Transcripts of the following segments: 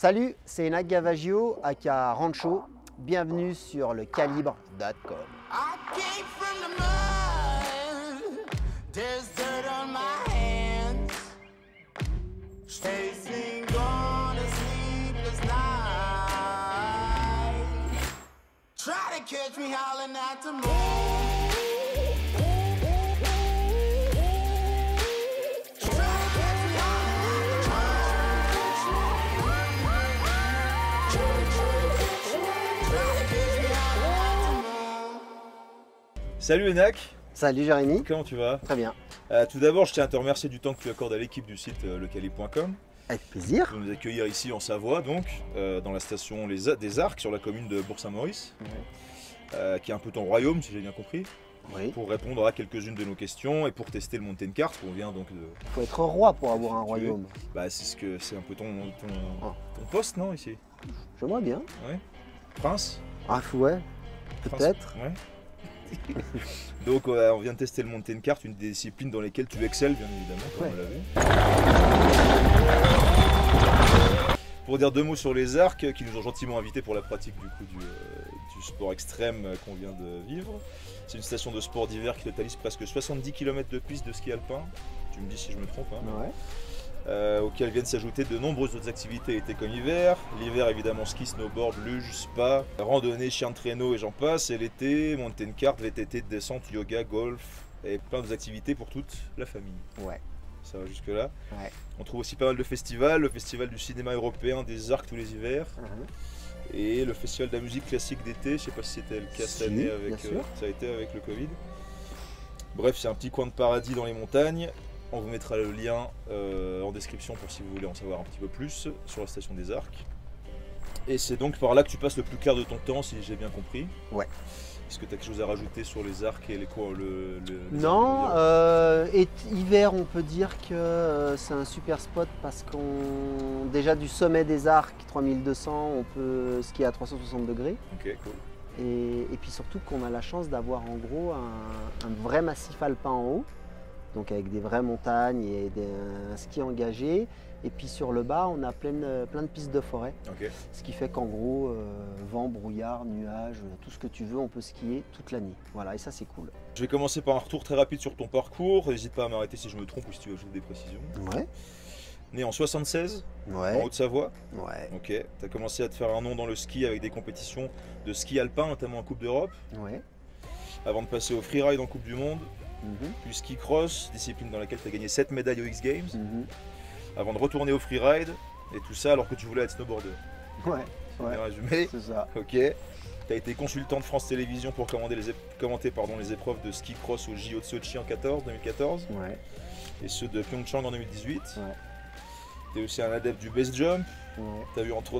Salut, c'est Enak Gavaggio, aka Rancho. Bienvenue sur le calibre.com. Salut Enak. Salut Jérémy. Comment tu vas? Très bien. Tout d'abord, je tiens à te remercier du temps que tu accordes à l'équipe du site lecalibre.com Avec plaisir. pour nous accueillir ici en Savoie, donc, dans la station des Arcs, sur la commune de Bourg-Saint-Maurice, qui est un peu ton royaume, si j'ai bien compris, Oui. pour répondre à quelques-unes de nos questions et pour tester le mountain kart qu'on vient donc de... Il faut être roi pour avoir un royaume. Bah, c'est un peu ton poste, non, ici? J'aimerais bien. Ouais. Prince? Ah ouais, Prince, peut-être. ouais. Donc on vient de tester le mountain kart, une des disciplines dans lesquelles tu excelles bien évidemment, comme Ouais. on l'a vu. Pour dire deux mots sur les Arcs, qui nous ont gentiment invités pour la pratique du sport extrême qu'on vient de vivre. C'est une station de sport d'hiver qui totalise presque 70 km de piste de ski alpin. Tu me dis si je me trompe, hein. Ouais. Auxquelles viennent s'ajouter de nombreuses autres activités été comme hiver. L'hiver évidemment ski, snowboard, luge, spa, randonnée, chien de traîneau et j'en passe. Et l'été, mountain kart, VTT, descente, yoga, golf et plein d'autres activités pour toute la famille. Ouais. Ça va jusque là. Ouais. On trouve aussi pas mal de festivals, le festival du cinéma européen des Arcs tous les hivers et le festival de la musique classique d'été. Je sais pas si c'était le cas Si, cette année avec bien sûr. ça a été avec le Covid. Bref, c'est un petit coin de paradis dans les montagnes. On vous mettra le lien en description pour si vous voulez en savoir un petit peu plus sur la station des Arcs. Et c'est donc par là que tu passes le plus clair de ton temps, si j'ai bien compris. Ouais. Est-ce que tu as quelque chose à rajouter sur les Arcs et les quoi les Non, Arcs hiver, on peut dire que c'est un super spot parce qu'on déjà du sommet des Arcs, 3200, on peut skier à 360 degrés. Ok, cool. Et puis surtout qu'on a la chance d'avoir en gros un vrai massif alpin en haut, donc avec des vraies montagnes et un ski engagé. Et puis sur le bas, on a plein de pistes de forêt, Ok. ce qui fait qu'en gros, vent, brouillard, nuages, tout ce que tu veux, on peut skier toute la nuit. Voilà, et ça c'est cool. Je vais commencer par un retour très rapide sur ton parcours. N'hésite pas à m'arrêter si je me trompe ou si tu veux ajouter des précisions. Ouais, Né en 76, en ouais, Haute-Savoie. ouais, Ok. Tu as commencé à te faire un nom dans le ski avec des compétitions de ski alpin, notamment en Coupe d'Europe, ouais. avant de passer au freeride en Coupe du Monde, Mhm, puis ski cross, discipline dans laquelle tu as gagné 7 médailles aux X Games, mhm. avant de retourner au freeride, et tout ça alors que tu voulais être snowboarder. Ouais, Bien ouais, résumé. c'est ça. Ok. Tu as été consultant de France Télévisions pour commenter les épreuves de ski cross au JO de Sochi en 2014, Ouais, et ceux de Pyeongchang en 2018. ouais, Tu es aussi un adepte du base jump. ouais. Tu as vu entre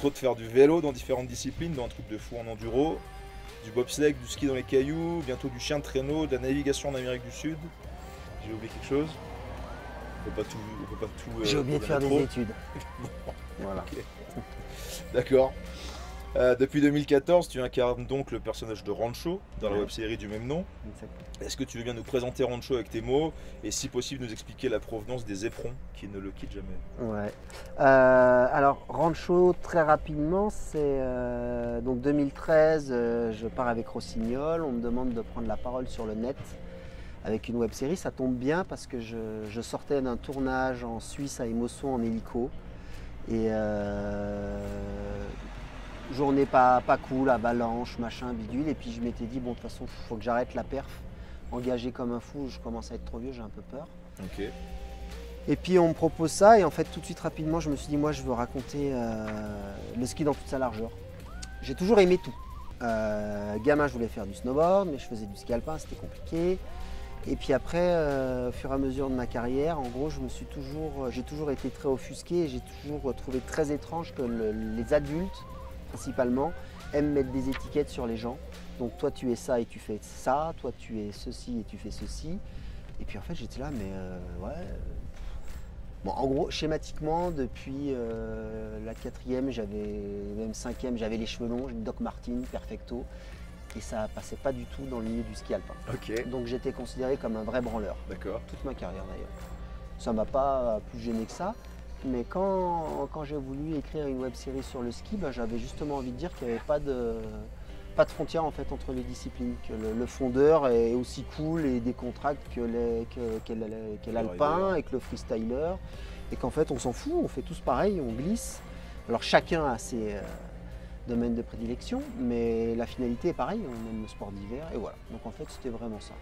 autres faire du vélo dans différentes disciplines, dans un truc de fou en enduro, du bobsleigh, du ski dans les cailloux, bientôt du chien de traîneau, de la navigation en Amérique du Sud. J'ai oublié quelque chose? On peut pas tout. J'ai oublié de faire trop. des études. Voilà. Ok. D'accord. Depuis 2014, tu incarnes donc le personnage de Rancho dans la Ouais. web-série du même nom. Exactement. Est-ce que tu veux bien nous présenter Rancho avec tes mots et si possible nous expliquer la provenance des éperons qui ne le quittent jamais? Ouais. Alors Rancho, très rapidement, c'est donc 2013. Je pars avec Rossignol. On me demande de prendre la parole sur le net avec une web série. Ça tombe bien parce que je sortais d'un tournage en Suisse à Emosson en hélico et journée pas cool à Balanche, machin, bidule. Et puis je m'étais dit bon, de toute façon, faut que j'arrête la perf. Engagé comme un fou, je commence à être trop vieux, j'ai un peu peur. Ok. Et puis on me propose ça et en fait tout de suite rapidement je me suis dit moi je veux raconter le ski dans toute sa largeur. J'ai toujours aimé tout. Gamin je voulais faire du snowboard mais je faisais du ski alpin, c'était compliqué. Et puis après au fur et à mesure de ma carrière en gros j'ai toujours été très offusqué et j'ai toujours trouvé très étrange que les adultes principalement aiment mettre des étiquettes sur les gens. Donc toi tu es ça et tu fais ça, toi tu es ceci et tu fais ceci. Et puis en fait j'étais là mais ouais. Bon, en gros, schématiquement, depuis la 4e, même 5e, j'avais les cheveux longs, Doc Martin, perfecto, et ça passait pas du tout dans le milieu du ski alpin. Ok. Donc j'étais considéré comme un vrai branleur, D'accord. toute ma carrière d'ailleurs. Ça m'a pas plus gêné que ça. Mais quand j'ai voulu écrire une web série sur le ski, ben, j'avais justement envie de dire qu'il n'y avait pas de frontière en fait entre les disciplines, que le fondeur est aussi cool et décontracté que l'alpin et que le freestyler, et qu'en fait on s'en fout, on fait tous pareil, on glisse. Alors chacun a ses domaines de prédilection, mais la finalité est pareille, on aime le sport d'hiver, et voilà. Donc en fait c'était vraiment ça.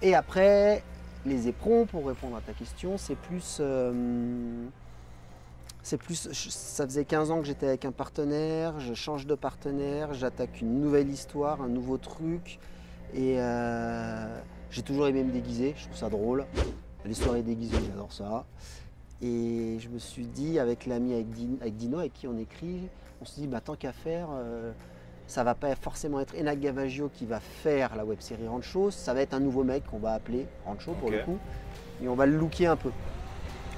Et après, les éperons, pour répondre à ta question, c'est plus, ça faisait 15 ans que j'étais avec un partenaire, je change de partenaire, j'attaque une nouvelle histoire, un nouveau truc, et j'ai toujours aimé me déguiser, je trouve ça drôle. Les soirées déguisées, j'adore ça. Et je me suis dit, avec l'ami, avec Dino, avec qui on écrit, on se dit, bah, tant qu'à faire, ça va pas forcément être Enak Gavaggio qui va faire la web série Rancho, ça va être un nouveau mec qu'on va appeler Rancho pour le coup, et on va le looker un peu.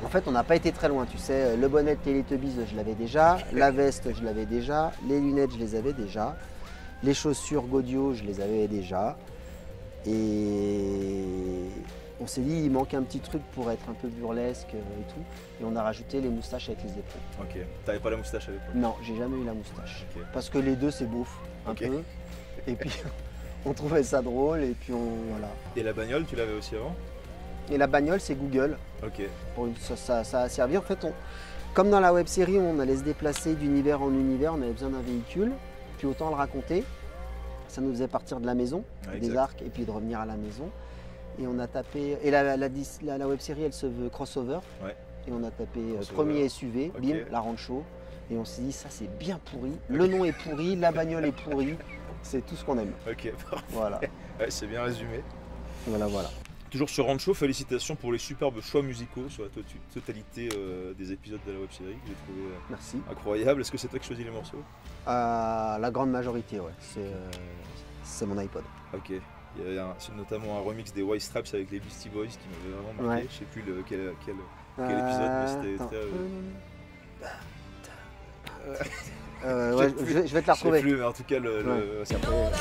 En fait, on n'a pas été très loin, tu sais, le bonnet de Teletubbies, je l'avais déjà, la veste, je l'avais déjà, les lunettes, je les avais déjà, les chaussures Gaudio, je les avais déjà, et on s'est dit, il manque un petit truc pour être un peu burlesque et tout, et on a rajouté les moustaches avec les éperons. Ok, t'avais pas la moustache à l'époque? Non, j'ai jamais eu la moustache, parce que les deux c'est beauf, un peu, et puis on trouvait ça drôle, et puis voilà. Et la bagnole, tu l'avais aussi avant? Et la bagnole, c'est Google. Ok. Ça a servi. En fait, comme dans la web série, on allait se déplacer d'univers en univers, on avait besoin d'un véhicule, puis autant le raconter. Ça nous faisait partir de la maison, des arcs, et puis de revenir à la maison. Et on a tapé. Et la web série, elle se veut crossover. Ouais. Et on a tapé premier SUV, bim, la Rancho. Et on s'est dit, ça c'est bien pourri. Le nom est pourri, la bagnole est pourrie. C'est tout ce qu'on aime. Ok, parfait. Voilà. Ouais, c'est bien résumé. Voilà, voilà. Toujours sur Rancho, félicitations pour les superbes choix musicaux sur la totalité des épisodes de la web série. J'ai trouvé Merci. Incroyable. Est-ce que c'est toi qui choisis les morceaux? La grande majorité, ouais. C'est mon iPod. Ok. Il y a notamment un remix des White Stripes avec les Beastie Boys qui m'avait vraiment marqué. Ouais. Je sais plus quel épisode, mais c'était très. Ouais, je vais te la retrouver. Je sais plus, mais en tout cas, c'est après.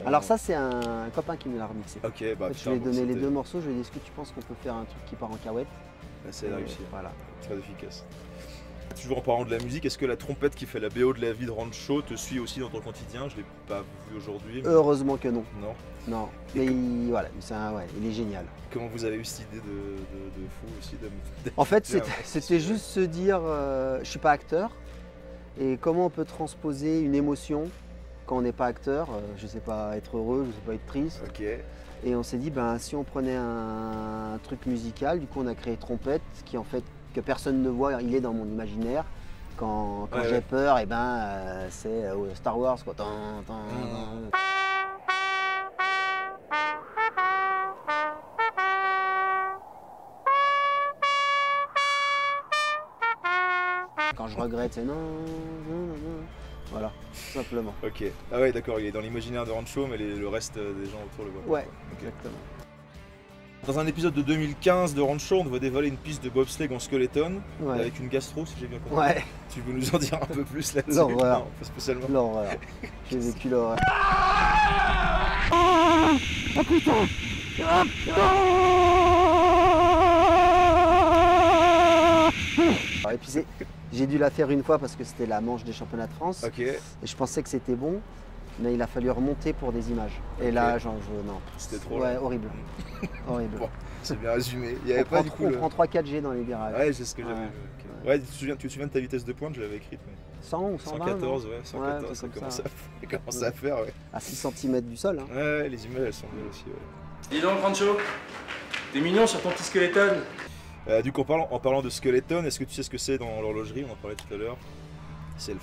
Alors ça c'est un copain qui me l'a remixé. Ok, bah je lui ai donné les deux morceaux, je lui ai dit est-ce que tu penses qu'on peut faire un truc qui part en cahuète? C'est réussi. Voilà. Très efficace. Toujours en parlant de la musique, est-ce que la trompette qui fait la BO de la vie de Rancho te suit aussi dans ton quotidien? Je ne l'ai pas vu aujourd'hui. Mais... Heureusement que non. Non. Non. Mais voilà, il est génial. Comment vous avez eu cette idée de fou aussi En fait, c'était juste se dire je suis pas acteur et comment on peut transposer une émotion quand on n'est pas acteur, je sais pas être heureux, je sais pas être triste. Ok. Et on s'est dit, ben, si on prenait un truc musical, du coup on a créé Trompette, qui en fait, que personne ne voit, il est dans mon imaginaire. Quand j'ai peur, et ben, c'est Star Wars, quoi. Quand je regrette, c'est non. Voilà, tout simplement. Ok. Ah ouais, d'accord, il est dans l'imaginaire de Rancho, mais le reste des gens autour le voient. Ouais, okay. Exactement. Dans un épisode de 2015 de Rancho, on doit dévoiler une piste de bobsleigh en skeleton, avec une gastro, si j'ai bien compris. Ouais. Tu veux nous en dire un peu plus là-dessus? L'horreur. Non, pas spécialement. L'horreur. J'ai vécu l'horreur. Oh putain! Et puis j'ai dû la faire une fois parce que c'était la manche des championnats de France. Okay. Et je pensais que c'était bon, mais il a fallu remonter pour des images. Et là, non. C'était trop là. Horrible. Horrible. Bon, c'est bien résumé. Il y avait pas du coup. On prend 3-4G dans les virages. Ouais, c'est ce que j'avais vu. Okay. Ouais, tu te souviens de ta vitesse de pointe? Je l'avais écrite. Mais... 100 ou 120? 114, ouais, 114, ça commence à faire, ouais. À 6 cm du sol. Hein. Ouais, les images, elles sont belles aussi, ouais. Dis donc, Rancho, t'es mignon sur ton petit skeleton. Du coup, en parlant de skeleton, est-ce que tu sais ce que c'est dans l'horlogerie? On en parlait tout à l'heure. C'est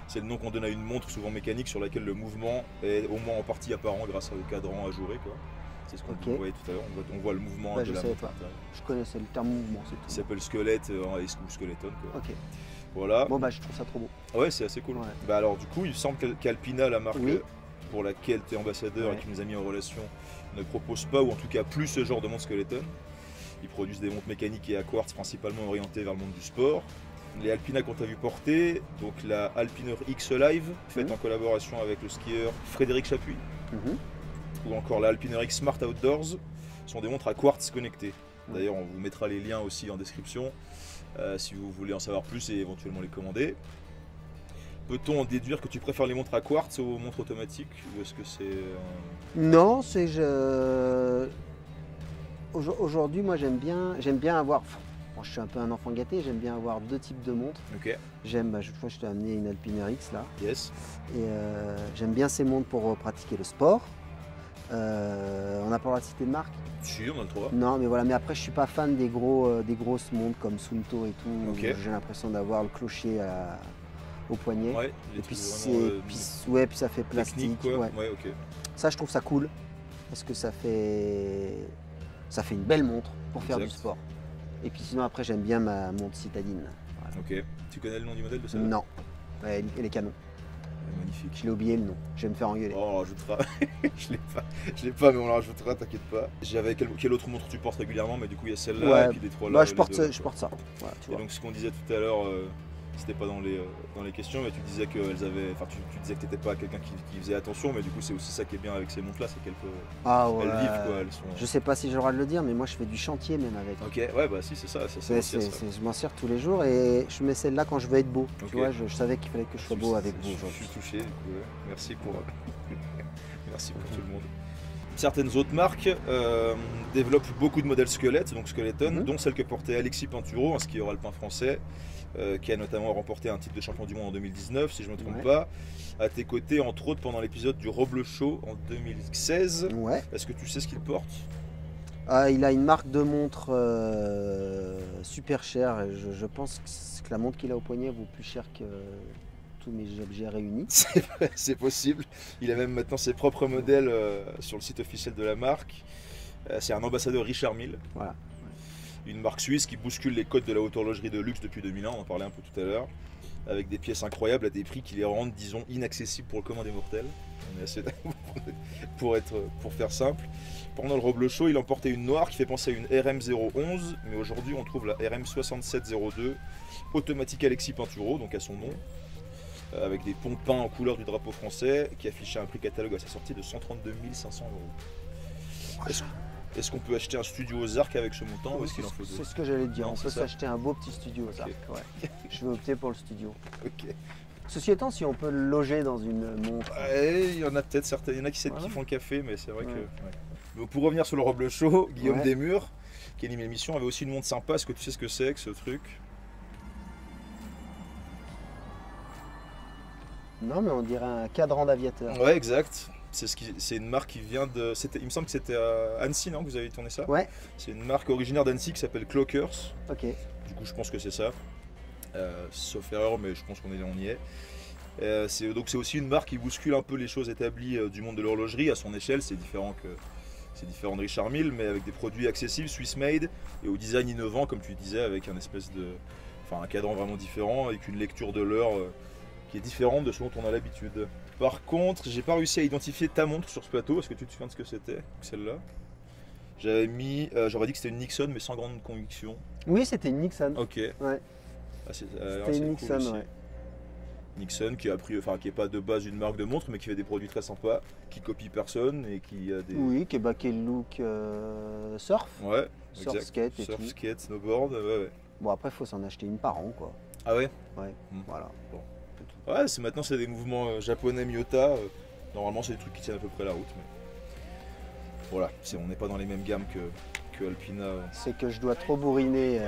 c'est le nom qu'on donne à une montre souvent mécanique sur laquelle le mouvement est au moins en partie apparent grâce au cadran ajouré, quoi. C'est ce qu'on voyait tout à l'heure. On voit le mouvement de la montre. Je connaissais le terme mouvement, c'est tout. Il s'appelle squelette ou skeleton, quoi. Ok. Voilà. Bon, bah, je trouve ça trop beau. Ouais, c'est assez cool. Ouais. Bah, alors, du coup, il semble qu'Alpina, la marque pour laquelle tu es ambassadeur et qui nous a mis en relation, ne propose pas, ou en tout cas plus ce genre de montre skeleton. Ils produisent des montres mécaniques et à quartz principalement orientées vers le monde du sport. les Alpina qu'on t'a vu porter, donc la Alpiner X Live, faite Mhm. en collaboration avec le skieur Frédéric Chapuis, Mhm. ou encore la Alpiner X Smart Outdoors, sont des montres à quartz connectées. D'ailleurs, on vous mettra les liens aussi en description si vous voulez en savoir plus et éventuellement les commander. Peut-on en déduire que tu préfères les montres à quartz aux montres automatiques ou est-ce que c'est Non, c'est aujourd'hui, moi j'aime bien avoir. Bon, je suis un peu un enfant gâté, j'aime bien avoir deux types de montres. Ok, J'aime, je crois que je t'ai amené une Alpiner X là. yes. Et j'aime bien ces montres pour pratiquer le sport. On n'a pas le droit de citer de marque. Si, on a le droit. Non, mais voilà. Mais après, je suis pas fan des grosses montres comme Sunto et tout. Où Ok. j'ai l'impression d'avoir le clocher au poignet. Ouais, les Et puis, trucs vraiment, puis ça fait plastique. technique quoi. Ouais. Ouais, ok. Ça, je trouve ça cool parce que ça fait une belle montre pour faire Exact. du sport. Et puis sinon, après, j'aime bien ma montre citadine. Voilà. Ok. Tu connais le nom du modèle de celle-là? Non, ouais, elle est canon. Magnifique. Je l'ai oublié le nom. Je vais me faire engueuler. Oh, on le rajoutera. Je l'ai pas, mais on le rajoutera, t'inquiète pas. J'avais quelle autre montre tu portes régulièrement, mais du coup il y a celle-là Ouais, et puis les trois là. Bah, je les porte deux là, ça. quoi. Voilà, tu Et vois. donc ce qu'on disait tout à l'heure, c'était pas dans les questions, mais tu disais qu'elles avaient. Enfin, tu disais que t'étais pas quelqu'un qui faisait attention, mais du coup c'est aussi ça qui est bien avec ces montres-là, c'est qu'elles peuvent. Ah ouais. Elles vivent quoi, elles sont. Je sais pas si j'ai le droit de le dire, mais moi je fais du chantier même avec. Ok, ouais, bah si, c'est ça, ça sert aussi à ça. Je m'en sers tous les jours et je mets celle-là quand je veux être beau. Ok. Tu vois, je savais qu'il fallait que je sois beau avec vous Je aujourd'hui. suis touché, du coup, ouais. Merci pour, merci pour tout le monde. Certaines autres marques développent beaucoup de modèles squelettes, donc skeleton, Mhm. dont celle que portait Alexis Pinturo, un skieur alpin français, qui a notamment remporté un titre de champion du monde en 2019, si je ne me trompe Ouais. pas. À tes côtés, entre autres, pendant l'épisode du Roble Show en 2016. Ouais. Est-ce que tu sais ce qu'il porte? Ah, il a une marque de montre super chère et je pense que la montre qu'il a au poignet vaut plus cher que tous mes objets réunis. C'est vrai, c'est possible. Il a même maintenant ses propres modèles sur le site officiel de la marque. C'est un ambassadeur Richard Mille. Voilà. Une marque suisse qui bouscule les codes de la haute horlogerie de luxe depuis 2001, on en parlait un peu tout à l'heure, avec des pièces incroyables à des prix qui les rendent, disons, inaccessibles pour le commun des mortels. On est assez d'accord pour faire simple. Pendant le Roble Show, il emportait une noire qui fait penser à une RM011, mais aujourd'hui on trouve la RM6702, automatique Alexis Pinturo, donc à son nom, avec des ponts peints en couleur du drapeau français, qui affichait un prix catalogue à sa sortie de 132 500 €. Est-ce qu'on peut acheter un studio aux arcs avec ce montant ou est-ce qu'il en faut C'est deux? ce que j'allais te dire. Non, On c'est peut ça. s'acheter un beau petit studio aux Ok. arcs. Ouais. Je vais opter pour le studio. Ok. Ceci étant, si on peut le loger dans une montre. Ouais, il y en a peut-être certains, il y en a qui Voilà. font le café, mais c'est vrai Ouais. que. Ouais. Donc pour revenir sur le Roble Show, Guillaume Ouais. Desmurs, qui anime l'émission, avait aussi une montre sympa. Est-ce que tu sais ce que c'est que ce truc? Non, mais on dirait un cadran d'aviateur. Ouais, exact. C'est une marque qui vient de. Il me semble que c'était à Annecy, non, que vous avez tourné ça? Ouais, C'est une marque originaire d'Annecy qui s'appelle Clockers. ok. Du coup, je pense que c'est ça. Sauf erreur, mais je pense qu'on y est. Donc c'est aussi une marque qui bouscule un peu les choses établies du monde de l'horlogerie à son échelle. C'est différent de Richard Mille, mais avec des produits accessibles, Swiss made et au design innovant, comme tu disais, avec un cadran vraiment différent, avec une lecture de l'heure qui est différente de ce dont on a l'habitude. Par contre, j'ai pas réussi à identifier ta montre sur ce plateau. Est-ce que tu te souviens de ce que c'était, celle-là? J'aurais dit que c'était une Nixon, mais sans grande conviction. Oui, c'était une Nixon. Ok. Ouais. Ah, C'était une Nixon, aussi. ouais. Nixon qui est pas de base une marque de montre mais qui fait des produits très sympas, qui copie personne et qui a des. Oui, qui est le look surf. Ouais, Surf exact. skate et Surf, tout. skate, snowboard, ouais. Bon, après, il faut s'en acheter une par an, quoi. Ah ouais? Ouais, Mm. voilà. Ouais, maintenant c'est des mouvements japonais Miyota. Normalement c'est des trucs qui tiennent à peu près la route. Mais... Voilà, on n'est pas dans les mêmes gammes que Alpina. C'est que je dois trop bourriner.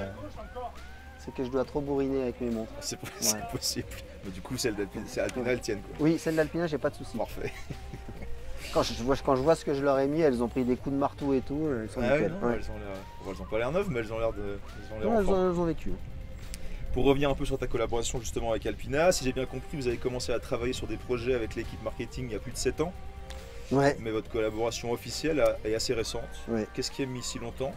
Avec mes montres. C'est Ouais. possible. Mais du coup celles d'Alpina, elles tiennent quoi. Oui, celle d'Alpina, j'ai pas de soucis. Parfait. Quand je vois ce que je leur ai mis, elles ont pris des coups de marteau et tout. Elles sont Ah ouais, nickel. non, Ouais. elles ont pas l'air neuves, mais elles ont l'air Non, elles enfants. ont vécu. Pour revenir un peu sur ta collaboration justement avec Alpina, si j'ai bien compris, vous avez commencé à travailler sur des projets avec l'équipe marketing il y a plus de 7 ans, Ouais. mais votre collaboration officielle est assez récente. Ouais. Qu'est-ce qui a mis si longtemps?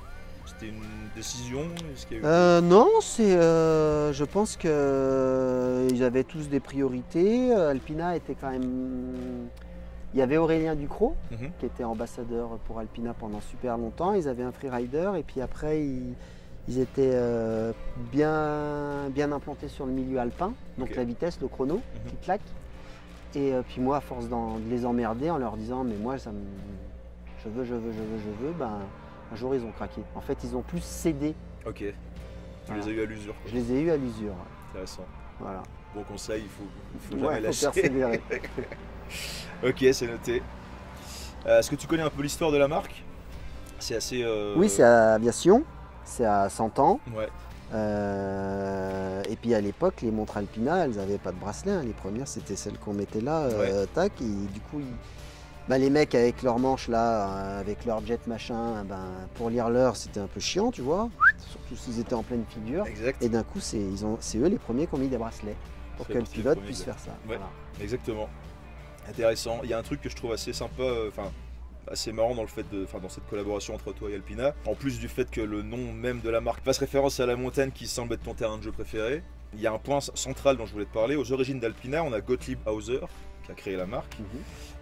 C'était une décision? Est-ce qu'il y a eu- Non, je pense que ils avaient tous des priorités. Alpina était quand même. Il y avait Aurélien Ducrot Mhm. qui était ambassadeur pour Alpina pendant super longtemps. Ils avaient un freerider et puis après Ils étaient bien implantés sur le milieu alpin, donc Ok. la vitesse, le chrono qui claque. Et puis moi, à force de les emmerder en leur disant mais moi je veux, ben, un jour ils ont craqué. En fait, ils ont plus cédé. Ok. Tu Voilà. les as eu à l'usure. quoi. Je les ai eus à l'usure. Intéressant. Voilà. Bon conseil, il faut Ouais, jamais faut lâcher. persévérer. Ok, c'est noté. Est-ce que tu connais un peu l'histoire de la marque? C'est assez. Oui, c'est à Aviation, c'est à 100 ans. Ouais. Et puis à l'époque, les montres Alpina, elles n'avaient pas de bracelet. Hein. Les premières, c'était celles qu'on mettait là, tac. Et du coup, les mecs avec leurs manches là, avec leur jet machin, pour lire l'heure, c'était un peu chiant, tu vois. Surtout s'ils étaient en pleine figure. Exact. Et d'un coup, c'est eux les premiers qui ont mis des bracelets pour C'est que le parti, les pilote premiers, puisse exact. faire ça. Ouais. Voilà. Exactement. Intéressant. Il y a un truc que je trouve assez sympa, assez marrant dans le fait dans cette collaboration entre toi et Alpina. En plus du fait que le nom même de la marque fasse référence à la montagne qui semble être ton terrain de jeu préféré, il y a un point central dont je voulais te parler. Aux origines d'Alpina, on a Gottlieb Hauser qui a créé la marque,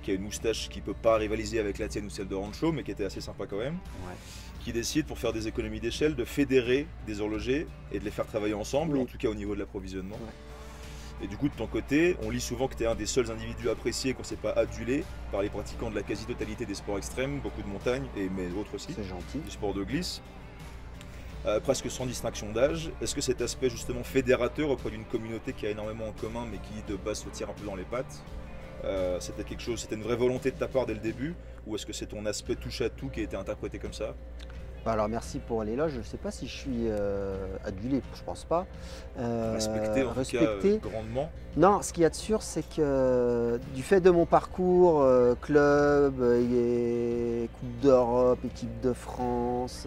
qui a une moustache qui peut pas rivaliser avec la tienne ou celle de Rancho, mais qui était assez sympa quand même. Ouais. Qui décide, pour faire des économies d'échelle, de fédérer des horlogers et de les faire travailler ensemble, Oui. en tout cas au niveau de l'approvisionnement. Ouais. Et du coup, de ton côté, on lit souvent que tu es un des seuls individus appréciés, qu'on ne s'est pas adulé par les pratiquants de la quasi-totalité des sports extrêmes, beaucoup de montagnes, mais autres aussi, C'est gentil. du sport de glisse. Presque sans distinction d'âge. Est-ce que cet aspect justement fédérateur auprès d'une communauté qui a énormément en commun, mais qui de base se tire un peu dans les pattes, c'était quelque chose, c'était une vraie volonté de ta part dès le début, ou est-ce que c'est ton aspect touche à tout qui a été interprété comme ça? Alors merci pour l'éloge. Je ne sais pas si je suis adulé, je pense pas. Respecté en tout cas grandement. Non, ce qu'il y a de sûr, c'est que du fait de mon parcours, club, et Coupe d'Europe, équipe de France,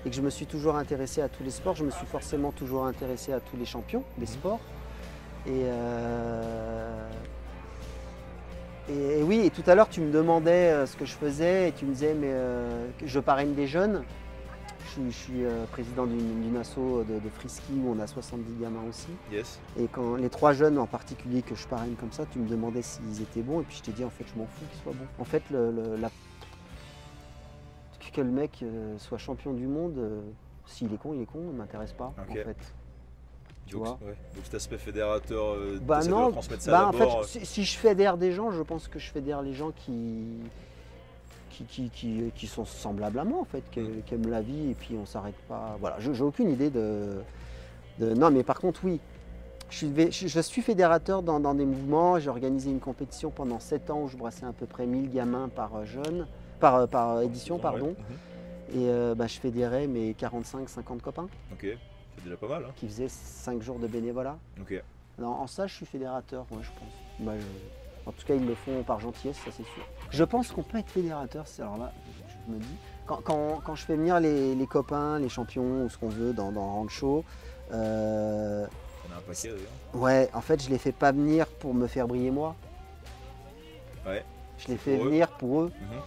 et que je me suis toujours intéressé à tous les sports, je me suis forcément toujours intéressé à tous les champions des sports. Et oui, et tout à l'heure tu me demandais ce que je faisais et tu me disais mais je parraine des jeunes. Je suis président d'une asso de free-ski où on a 70 gamins aussi. Yes. Et quand les 3 jeunes en particulier que je parraine comme ça, tu me demandais s'ils étaient bons et puis je t'ai dit en fait je m'en fous qu'ils soient bons. En fait que le mec soit champion du monde, s'il est con, il ne m'intéresse pas Ok. en fait. Tu Donc, vois. ouais. Donc cet aspect fédérateur, Bah t'essaies de non, leur transmettre ça en d'abord. fait si je fédère des gens, je pense que je fédère les gens qui sont semblables à moi en fait, qui aiment la vie et puis on s'arrête pas. Voilà, j'ai aucune idée de. Non mais par contre oui, je suis fédérateur dans des mouvements. J'ai organisé une compétition pendant 7 ans où je brassais à peu près 1000 gamins par édition, Ouais. pardon. Et je fédérais mes 45-50 copains Ok, c'est déjà pas mal. Hein. qui faisaient 5 jours de bénévolat. Ok. Non, en ça je suis fédérateur, moi je pense. En tout cas ils le font par gentillesse, ça c'est sûr. Je pense qu'on peut être fédérateur, alors là je me dis, quand je fais venir les copains, les champions ou ce qu'on veut dans Rancho, On a un paquet d'ailleurs. ouais, en fait je les fais pas venir pour me faire briller moi. Ouais. Je les fais pour eux. venir pour eux. Mhm.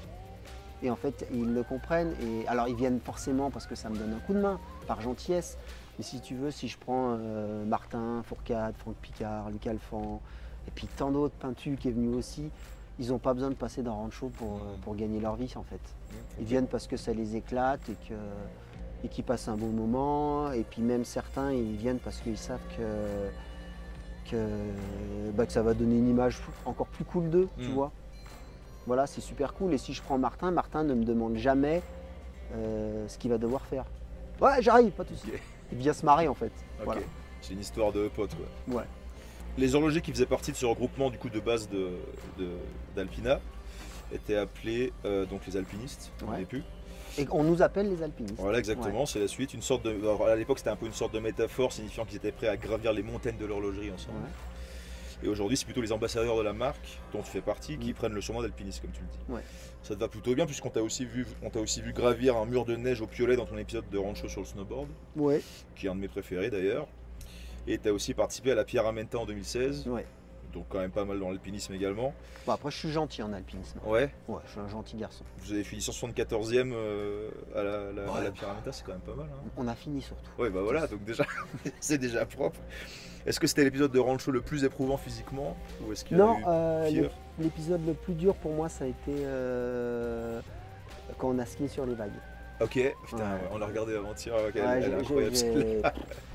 Et en fait, ils le comprennent. Et alors, ils viennent forcément parce que ça me donne un coup de main, par gentillesse. Mais si tu veux, si je prends Martin, Fourcade, Franck Picard, Luc Alphand, et puis tant d'autres, Pintu qui est venu aussi, ils n'ont pas besoin de passer dans Rancho pour gagner leur vie, en fait. Ils viennent parce que ça les éclate et qu'ils passent un bon moment. Et puis même certains, ils viennent parce qu'ils savent que ça va donner une image encore plus cool d'eux, tu vois. Voilà, c'est super cool. Et si je prends Martin, Martin ne me demande jamais ce qu'il va devoir faire. Ouais, j'arrive, pas de souci. Ok. Il vient se marrer en fait. Ok. Voilà. C'est une histoire de potes quoi. Ouais. Les horlogers qui faisaient partie de ce regroupement du coup de base d'Alpina étaient appelés donc les alpinistes, on Ouais. n'est plus. Et on nous appelle les alpinistes. Voilà exactement, c'est la suite. Une sorte de. Alors, à l'époque c'était un peu une sorte de métaphore signifiant qu'ils étaient prêts à gravir les montagnes de l'horlogerie ensemble. Ouais. Et aujourd'hui c'est plutôt les ambassadeurs de la marque dont tu fais partie qui prennent le surnom d'alpiniste comme tu le dis. Ouais. Ça te va plutôt bien puisqu'on t'a aussi vu gravir un mur de neige au piolet dans ton épisode de Rancho sur le snowboard, Ouais. qui est un de mes préférés d'ailleurs. Et tu as aussi participé à la Pierramenta en 2016, Ouais. donc quand même pas mal dans l'alpinisme également. Bon, après, je suis gentil en alpinisme. Ouais, Ouais, je suis un gentil garçon. vous avez fini 174e à la Pierramenta, c'est quand même pas mal. Hein. On a fini surtout. Ouais, bah voilà, donc déjà, c'est déjà propre. Est-ce que c'était l'épisode de Rancho le plus éprouvant physiquement ou est-ce qu'il y a Non, eu pire l'épisode le plus dur pour moi, ça a été quand on a skié sur les vagues. Ok, putain, Ouais. on l'a regardé avant-hier, ok, Ouais, elle est incroyable celle-là.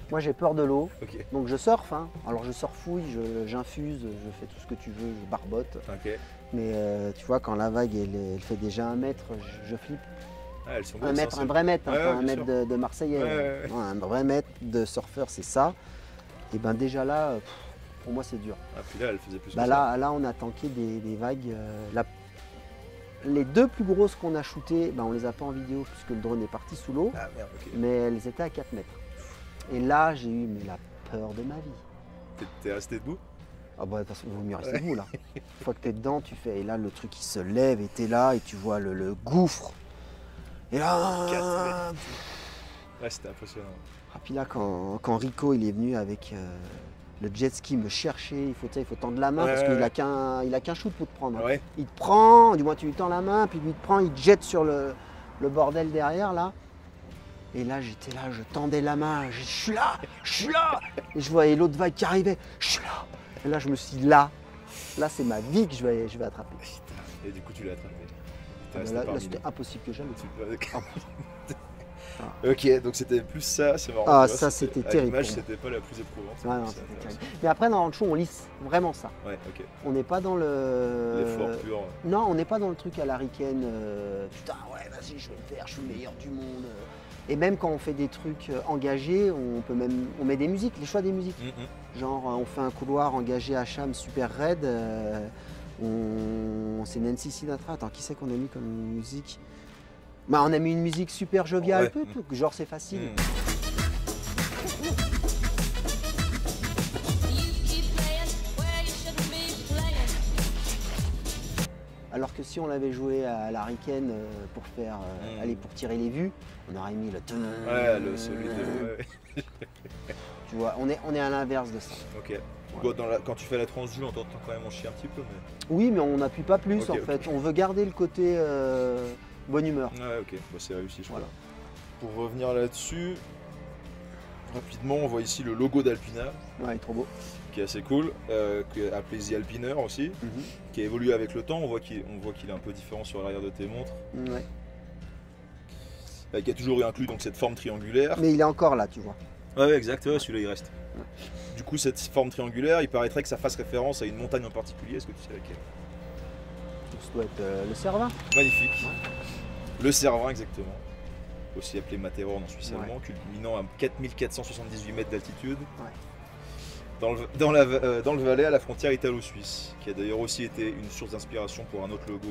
Moi j'ai peur de l'eau, Ok, donc je surfe. Hein. Alors je surfouille, j'infuse, je fais tout ce que tu veux, je barbote. ok. Mais tu vois, quand la vague elle fait déjà 1 mètre, je flippe. Ah, elles sont Un grosses, mètre, hein, un vrai mètre, hein, Ouais, pas ouais, un bien mètre sûr. de Marseillais. Ouais, ouais. Non, un vrai mètre de surfeur, c'est ça. Et ben déjà là, pour moi c'est dur. Ah, puis là, elle faisait plus que Bah ça. là, on a tanké des vagues. Les 2 plus grosses qu'on a shootées, on les a pas en vidéo puisque le drone est parti sous l'eau, Ah, merde, ok. mais elles étaient à 4 mètres. Et là, j'ai eu la peur de ma vie. T'es resté debout? Ah bah de toute façon, il vaut mieux rester debout là. Une fois que t'es dedans, tu fais. Et là, le truc il se lève et t'es là et tu vois le gouffre. Et là. 4 mètres. Ouais, c'était impressionnant. Ah, puis là, quand Rico il est venu avec le jet ski me chercher, il faut tendre la main Ouais, parce ouais, qu'il a qu'un shoot pour te prendre. Hein. Ouais, Il te prend, du moins tu lui tends la main, puis lui te prend, il te jette sur le bordel derrière là. Et là j'étais là, je tendais la main, je suis là, je suis là. Et je voyais l'autre vague qui arrivait, je suis là. Et là je me suis dit là c'est ma vie que je vais attraper. putain. Et du coup, tu l'as attrapé. T'es Ah, resté là parmi c'était nous. impossible que j'aille. Ah. Ok, donc c'était plus ça, c'est marrant. Ah, tu vois, ça, c'était à terrible l'image, pour moi. c'était pas la plus éprouvante. Ouais, non, C'est c'était intéressant. terrible. Mais après dans le show on lisse vraiment ça. Ouais, ok. On n'est pas dans le. L'effort pur. Non, on n'est pas dans le truc à l'Harricaine, putain, ouais, vas-y, je vais le faire, je suis le meilleur du monde. Et même quand on fait des trucs engagés, on met des musiques, les choix des musiques. Genre, on fait un couloir engagé à Cham super raide. C'est Nancy Sinatra. Attends, qui c'est qu'on a mis comme musique? On a mis une musique super joviale, Ouais. genre c'est facile. Alors que si on l'avait joué à l'Harricaine pour faire, pour tirer les vues, on aurait mis le. Ouais, celui de. Ouais. Tu vois, on est à l'inverse de ça. Ok. Ouais. Bon, quand tu fais la transvue, on t'entend quand même en chier un petit peu, mais. Oui, mais on n'appuie pas plus Ok, en ok. fait. On veut garder le côté bonne humeur. Ouais, ok. Bon, c'est réussi, je crois. Voilà. Pour revenir là-dessus, rapidement, on voit ici le logo d'Alpina, Ouais, il est trop beau. qui est assez cool, appelé The Alpiner aussi, qui a évolué avec le temps. On voit qu'il est un peu différent sur l'arrière de tes montres, Ouais. qui a toujours inclus donc cette forme triangulaire. Mais il est encore là, tu vois. Ouais, exact, ouais, celui-là il reste. Du coup, cette forme triangulaire, il paraîtrait que ça fasse référence à une montagne en particulier. Est-ce que tu sais laquelle? Ça doit être le Cervin. Magnifique. Le Cervin, exactement. Aussi appelé Matterhorn en suisse allemand, culminant à 4478 mètres d'altitude. Ouais. Dans le Valais, à la frontière italo-suisse, qui a d'ailleurs aussi été une source d'inspiration pour un autre logo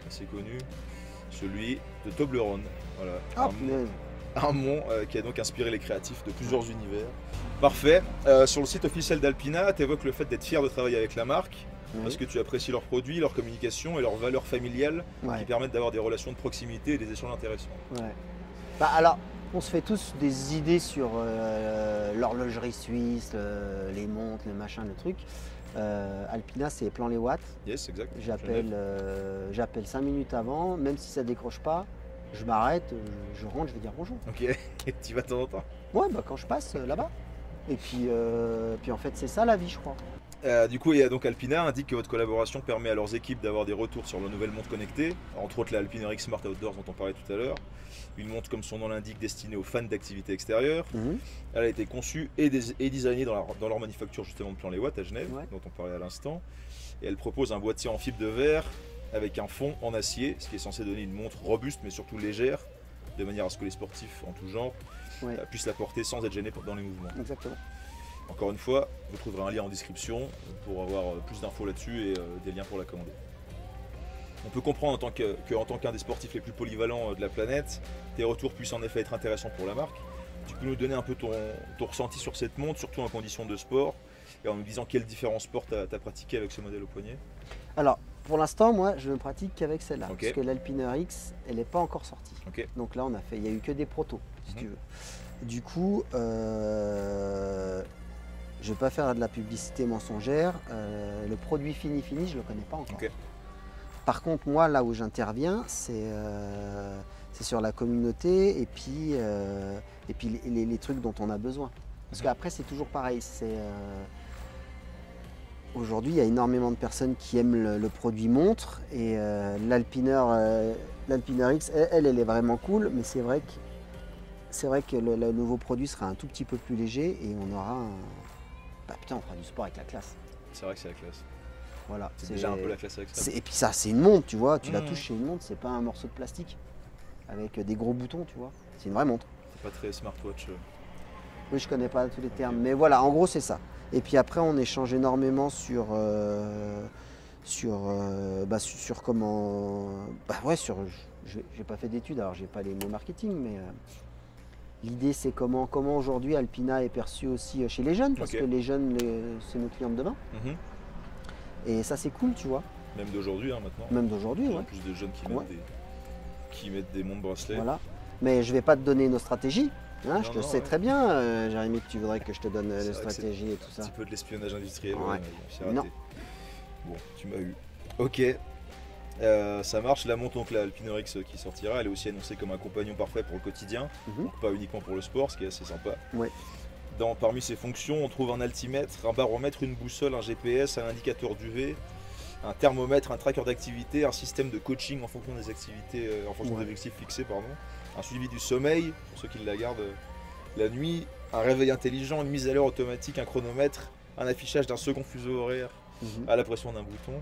assez connu, celui de Toblerone. Voilà. Ah, punaise. Un mont qui a donc inspiré les créatifs de plusieurs univers. Parfait. Sur le site officiel d'Alpina, tu évoques le fait d'être fier de travailler avec la marque, parce que tu apprécies leurs produits, leur communication et leurs valeurs familiales qui permettent d'avoir des relations de proximité et des échanges intéressants. Ouais. Alors, on se fait tous des idées sur l'horlogerie suisse, les montres, le machin, le truc. Alpina, c'est plan les watts. Yes, exact. J'appelle 5 minutes avant, même si ça décroche pas, je m'arrête, je rentre, je vais dire bonjour. Ok, tu vas de temps en temps. Ouais, quand je passe là-bas. Et puis en fait, c'est ça la vie, je crois. Du coup, donc Alpina indique que votre collaboration permet à leurs équipes d'avoir des retours sur leur nouvelle montre connectée, entre autres la Alpina X Smart Outdoors dont on parlait tout à l'heure. Une montre, comme son nom l'indique, destinée aux fans d'activités extérieures. Elle a été conçue et designée dans leur manufacture justement de Plan-les-Watts à Genève, dont on parlait à l'instant. Et elle propose un boîtier en fibre de verre avec un fond en acier, ce qui est censé donner une montre robuste mais surtout légère, de manière à ce que les sportifs en tout genre puissent la porter sans être gênés dans les mouvements. Exactement. Encore une fois, vous trouverez un lien en description pour avoir plus d'infos là-dessus et des liens pour la commander. On peut comprendre en tant qu'un des sportifs les plus polyvalents de la planète, tes retours puissent en effet être intéressants pour la marque. Tu peux nous donner un peu ton ressenti sur cette montre, surtout en conditions de sport, et en nous disant quels différents sports tu as pratiqué avec ce modèle au poignet? Alors, pour l'instant, moi, je ne pratique qu'avec celle-là, Ok. parce que l'Alpiner X, elle n'est pas encore sortie. Ok. Donc là, il n'y a eu que des protos, si tu veux. Du coup, je ne vais pas faire de la publicité mensongère. Le produit fini, je ne le connais pas encore. Ok. Par contre, moi, là où j'interviens, c'est sur la communauté et puis les trucs dont on a besoin. Parce qu'après, c'est toujours pareil. Aujourd'hui, il y a énormément de personnes qui aiment le produit montre et l'Alpiner X, elle est vraiment cool, mais c'est vrai que le nouveau produit sera un tout petit peu plus léger et on aura bah putain, on fera du sport avec la classe. C'est vrai que c'est la classe. Voilà. C'est déjà un peu la classe avec ça. Et puis ça, c'est une montre, tu vois. Tu la touches, c'est une montre, c'est pas un morceau de plastique avec des gros boutons, tu vois. C'est une vraie montre. C'est pas très smartwatch. Oui, je connais pas tous les termes, mais voilà, en gros, c'est ça. Et puis après, on échange énormément sur comment. Bah ouais, j'ai pas fait d'études, alors j'ai pas les mots marketing, mais l'idée c'est comment aujourd'hui Alpina est perçu aussi chez les jeunes, parce que les jeunes, c'est nos clients de demain. Et ça, c'est cool, tu vois. Même d'aujourd'hui, hein, maintenant. Même d'aujourd'hui, ouais. Plus de jeunes qui mettent des montres bracelets. Voilà. Mais je vais pas te donner nos stratégies. Hein, je te sais très bien, Jérémy, que tu voudrais que je te donne les stratégies et tout ça. Un petit peu de l'espionnage industriel. Ouais. Non. Bon, tu m'as eu. Ok. Ça marche. La montre, donc la Alpiner X qui sortira, elle est aussi annoncée comme un compagnon parfait pour le quotidien, donc pas uniquement pour le sport, ce qui est assez sympa. Ouais. Parmi ses fonctions, on trouve un altimètre, un baromètre, une boussole, un GPS, un indicateur d'UV, un thermomètre, un tracker d'activité, un système de coaching en fonction des activités, en fonction des objectifs fixés, pardon, un suivi du sommeil pour ceux qui la gardent la nuit, un réveil intelligent, une mise à l'heure automatique, un chronomètre, un affichage d'un second fuseau horaire à la pression d'un bouton.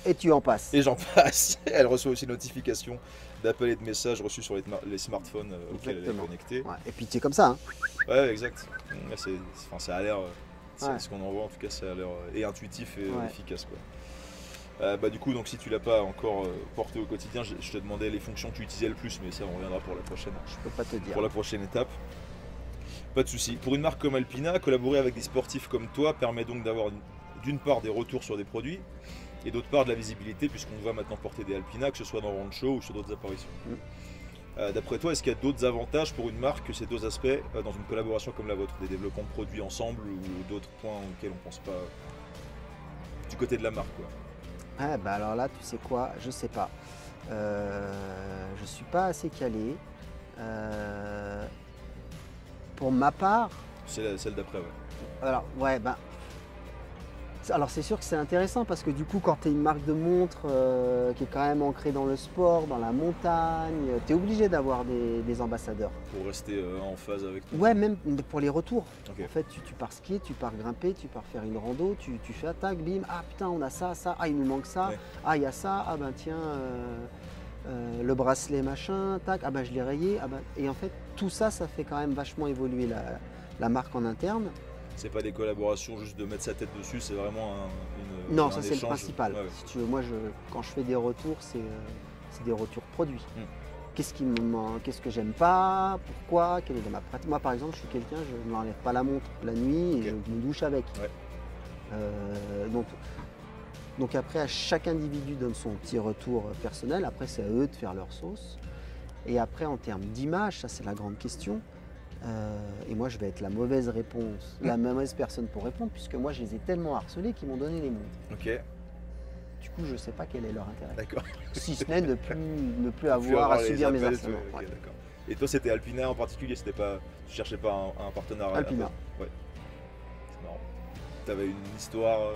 Et tu en passes. Et j'en passe. Elle reçoit aussi une notification d'appels et de messages reçus sur les smartphones auxquels elle est connectée. Ouais. Et puis tu es comme ça. Hein. Ouais, exact. Ça a l'air. Ce qu'on en voit en tout cas, ça a l'air intuitif et efficace, quoi. Du coup, donc si tu l'as pas encore porté au quotidien, je te demandais les fonctions que tu utilisais le plus, mais ça on reviendra pour la prochaine. Je peux pas te dire. Pour la prochaine étape. Pas de souci. Pour une marque comme Alpina, collaborer avec des sportifs comme toi permet donc d'avoir d'une part des retours sur des produits et d'autre part de la visibilité, puisqu'on va maintenant porter des Alpina, que ce soit dans Rancho ou sur d'autres apparitions. D'après toi, est-ce qu'il y a d'autres avantages pour une marque que ces deux aspects dans une collaboration comme la vôtre, des développements de produits ensemble ou d'autres points auxquels on ne pense pas du côté de la marque, quoi? Ah, bah alors là, tu sais quoi, je sais pas. Je suis pas assez calé. Pour ma part. C'est celle d'après, ouais. Alors, ouais, ben. Alors c'est sûr que c'est intéressant parce que du coup quand tu es une marque de montre qui est quand même ancrée dans le sport, dans la montagne, tu es obligé d'avoir des ambassadeurs. Pour rester en phase avec toi. Ouais, même pour les retours. Okay. En fait tu pars skier, tu pars grimper, tu pars faire une rando, tu fais attaque, bim, ah putain on a ça, ah il nous manque ça, ah il y a ça, ah ben tiens le bracelet machin, tac, ah ben je l'ai rayé, ah ben... Et en fait tout ça, ça fait quand même vachement évoluer la marque en interne. C'est pas des collaborations juste de mettre sa tête dessus, c'est vraiment non, ça c'est le principal. Ouais. Si tu veux, moi, quand je fais des retours, c'est des retours produits. Qu'est-ce qui me manque, qu'est-ce que j'aime pas, pourquoi, quelle est dans ma pratique. Moi, par exemple, je suis quelqu'un, je ne m'enlève pas la montre la nuit et je me douche avec. Donc après, à chaque individu donne son petit retour personnel. Après, c'est à eux de faire leur sauce. Et après, en termes d'image, ça c'est la grande question. Et moi je vais être la mauvaise réponse, la mauvaise personne pour répondre, puisque moi je les ai tellement harcelés qu'ils m'ont donné les montres. Ok. Du coup je sais pas quel est leur intérêt. D'accord. Si ce n'est ne plus avoir à subir mes harcèlements. Okay, d'accord. Et toi c'était Alpina en particulier, c'était pas. Tu cherchais pas un partenariat? Alpina. Ouais. C'est marrant. T'avais une histoire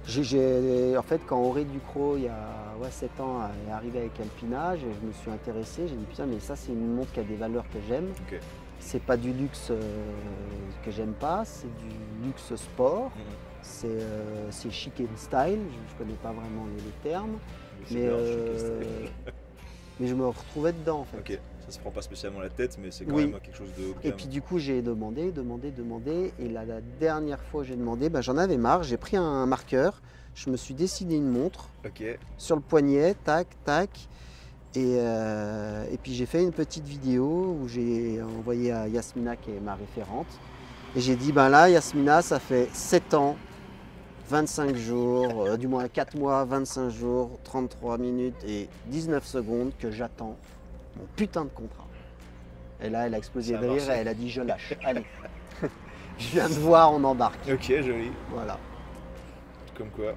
En fait quand Auré Ducrot il y a 7 ans est arrivé avec Alpina, je me suis intéressé, j'ai dit putain mais ça c'est une montre qui a des valeurs que j'aime. Okay. C'est pas du luxe que j'aime pas, c'est du luxe sport, c'est chic and style, je connais pas vraiment les termes, mais je me retrouvais dedans en fait. Ok, ça se prend pas spécialement la tête, mais c'est quand même quelque chose de haut de gamme. Et puis du coup j'ai demandé, et la dernière fois que j'ai demandé, j'en avais marre, j'ai pris un marqueur, je me suis dessiné une montre sur le poignet, tac, tac. Et puis j'ai fait une petite vidéo où j'ai envoyé à Yasmina qui est ma référente. Et j'ai dit, là Yasmina, ça fait 7 ans, 25 jours, du moins 4 mois, 25 jours, 33 minutes et 19 secondes que j'attends mon putain de contrat. Et là elle a explosé de rire et elle a dit je lâche, allez. Je viens de voir, on embarque. Ok, joli. Voilà. Comme quoi.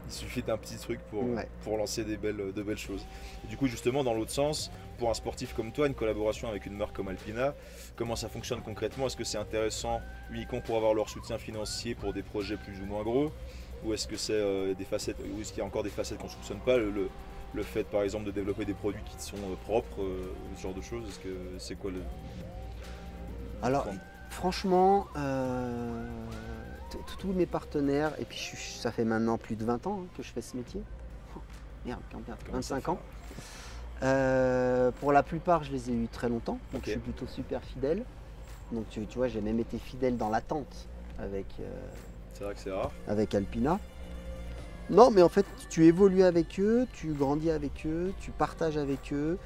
Il suffit d'un petit truc pour lancer de belles choses. Et du coup, justement, dans l'autre sens, pour un sportif comme toi, une collaboration avec une marque comme Alpina, comment ça fonctionne concrètement? Est-ce que c'est intéressant uniquement pour avoir leur soutien financier pour des projets plus ou moins gros? Ou est-ce que c'est des facettes, ou est-ce qu'il y a encore des facettes qu'on ne soupçonne pas, le fait par exemple de développer des produits qui sont propres, ce genre de choses, est-ce que c'est quoi le... Alors, franchement, tous mes partenaires, et puis ça fait maintenant plus de 20 ans que je fais ce métier. Oh, merde, 25 ans. Pour la plupart, je les ai eus très longtemps, donc je suis plutôt super fidèle. Donc tu vois, j'ai même été fidèle dans l'attente avec, c'est vrai que c'est rare. avec Alpina. Non, mais en fait, tu évolues avec eux, tu grandis avec eux, tu partages avec eux.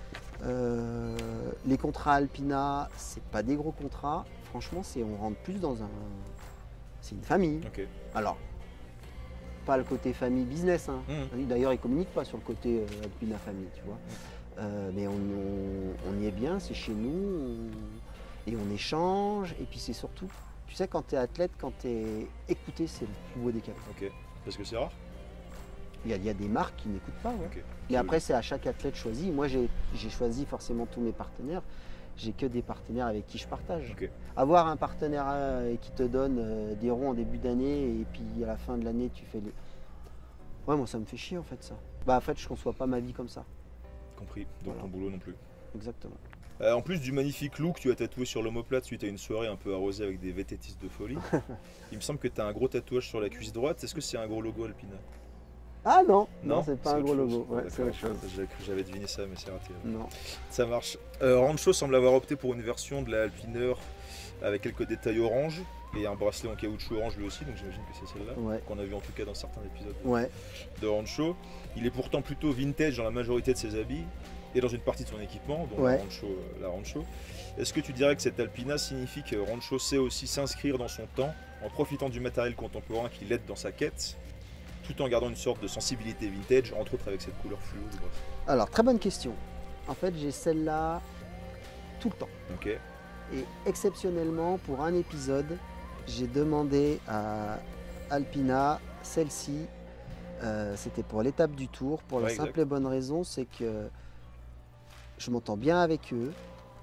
Les contrats Alpina, c'est pas des gros contrats. Franchement, on rentre plus dans un... C'est une famille. Okay. Alors, pas le côté famille business. Hein. D'ailleurs, ils ne communiquent pas sur le côté Alpina famille, tu vois. Mais on y est bien, c'est chez nous. Et on échange. Et puis c'est surtout, tu sais, quand tu es athlète, quand tu es écouté, c'est le plus beau des cas. Ok. Parce que c'est rare. Il y a des marques qui n'écoutent pas. Ouais. Okay. Mais après, c'est à chaque athlète choisi. Moi, j'ai choisi forcément tous mes partenaires. J'ai que des partenaires avec qui je partage. Okay. Avoir un partenaire qui te donne des ronds en début d'année et puis à la fin de l'année, tu fais les... Ouais, moi, ça me fait chier en fait, ça. Bah, en fait, je ne conçois pas ma vie comme ça. Compris. Donc voilà. Ton boulot non plus. Exactement. En plus du magnifique look, tu as tatoué sur l'omoplate suite à une soirée un peu arrosée avec des vététistes de folie. Il me semble que tu as un gros tatouage sur la cuisse droite. Est-ce que c'est un gros logo Alpina? Ah non, non, c'est pas un gros logo. Ouais, c'est autre chose. J'avais deviné ça, mais c'est raté. Non. Ça marche. Rancho semble avoir opté pour une version de la Alpiner avec quelques détails orange et un bracelet en caoutchouc orange lui aussi, donc j'imagine que c'est celle-là, qu'on a vu en tout cas dans certains épisodes de Rancho. Il est pourtant plutôt vintage dans la majorité de ses habits et dans une partie de son équipement, dont la Rancho. Est-ce que tu dirais que cette Alpina signifie que Rancho sait aussi s'inscrire dans son temps en profitant du matériel contemporain qui l'aide dans sa quête, tout en gardant une sorte de sensibilité vintage, entre autres avec cette couleur fluo? Alors, très bonne question. En fait, j'ai celle-là tout le temps. Ok. Et exceptionnellement, pour un épisode, j'ai demandé à Alpina celle-ci. C'était pour l'étape du Tour, pour la simple et bonne raison, c'est que je m'entends bien avec eux.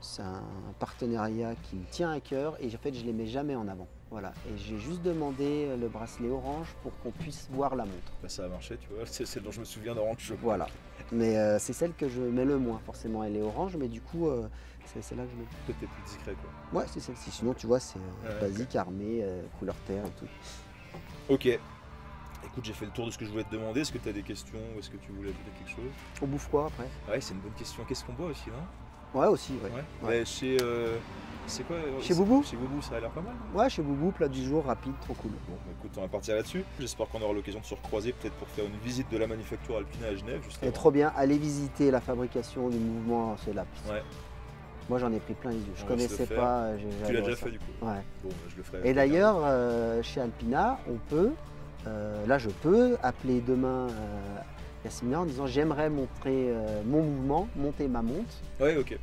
C'est un partenariat qui me tient à cœur et en fait, je ne les mets jamais en avant. Voilà. Et j'ai juste demandé le bracelet orange pour qu'on puisse voir la montre. Bah, ça a marché, tu vois, c'est celle dont je me souviens d'Orange. Voilà. Mais c'est celle que je mets le moins, forcément. Elle est orange, mais du coup, c'est celle-là que je mets. Toi, t'es plus discret, quoi. Ouais, c'est celle-ci. Sinon, tu vois, c'est basique, armé, couleur terre et tout. Ok. Écoute, j'ai fait le tour de ce que je voulais te demander. Est-ce que tu as des questions ou est-ce que tu voulais ajouter quelque chose? On bouffe quoi après? Ouais, c'est une bonne question. Qu'est-ce qu'on boit aussi, non? Ouais, aussi, ouais. Ouais. Chez... c'est quoi? Chez Boubou? Chez Boubou, ça a l'air pas mal. Ouais, chez Boubou, plat du jour, rapide, trop cool. Bon, bah, écoute, on va partir là-dessus. J'espère qu'on aura l'occasion de se recroiser, peut-être pour faire une visite de la manufacture Alpina à Genève. Et trop bien, allez visiter la fabrication du mouvement, c'est là. Ouais. Moi, j'en ai pris plein les yeux. Je connaissais pas. Tu l'as déjà fait du coup? Ouais. Bon, je le ferai. Et d'ailleurs, chez Alpina, on peut, là, je peux appeler demain Yasmina en disant j'aimerais montrer mon mouvement, monter ma montre. Ouais, ok.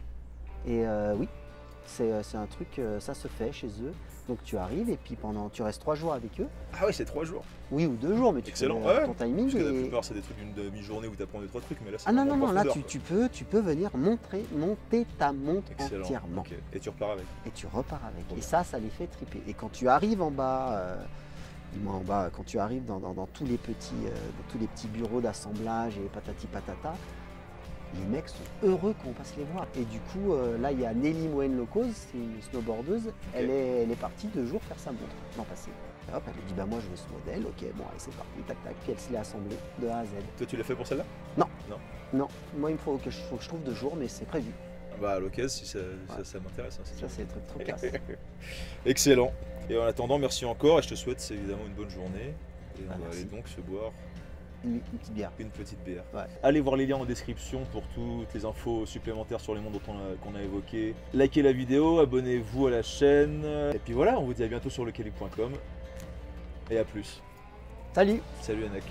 Et oui, c'est un truc, ça se fait chez eux. Donc tu arrives et puis tu restes 3 jours avec eux. Ah ouais, c'est 3 jours. Oui, ou 2 jours, mais tu fais ton timing. Parce que la plupart, c'est des trucs d'une demi-journée où tu apprends 2-3 trucs, mais là, c'est non, là, tu peux venir monter ta montre entièrement. Okay. Et tu repars avec. Et tu repars avec. Bon, et ça les fait triper. Et quand tu arrives en bas, quand tu arrives dans tous les petits bureaux d'assemblage et patati patata, les mecs sont heureux qu'on passe les voir. Et du coup, là, il y a Nelly Mohen-Locose, c'est une snowboardeuse. Elle est partie 2 jours faire sa montre l'an passé. Et hop, elle me dit, bah moi je veux ce modèle, ok, bon, allez, c'est parti, tac, tac. Puis elle se l'est assemblée de A à Z. Toi, tu l'as fait pour celle-là? Non. Moi, il me faut que je trouve 2 jours, mais c'est prévu. Bah, à l'occasion, si ça m'intéresse. Hein, ça, c'est des trucs trop classe. Excellent. Et en attendant, merci encore et je te souhaite évidemment une bonne journée. Et on va aller donc se boire une petite bière. Une petite bière. Ouais. Allez voir les liens en description pour toutes les infos supplémentaires sur les mondes qu'on a évoqués. Likez la vidéo, abonnez-vous à la chaîne. Et puis voilà, on vous dit à bientôt sur lekelly.com. Et à plus. Salut. Salut Anak.